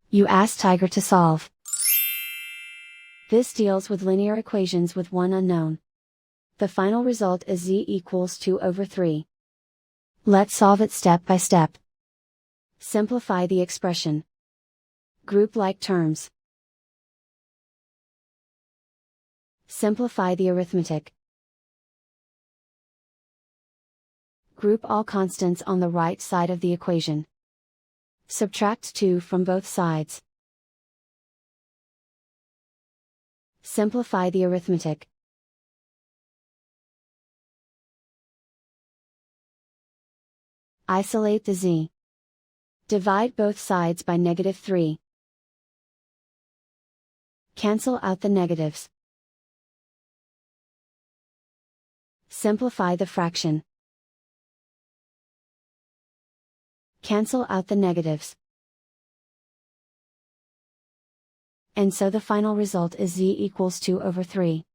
You ask Tiger to solve. This deals with linear equations with one unknown. The final result is z equals 2 over 3. Let's solve it step by step. Simplify the expression. Group like terms. Simplify the arithmetic. Group all constants on the right side of the equation. Subtract 2 from both sides. Simplify the arithmetic. Isolate the z. Divide both sides by -3. Cancel out the negatives. Simplify the fraction. Cancel out the negatives. And so the final result is z equals 2 over 3.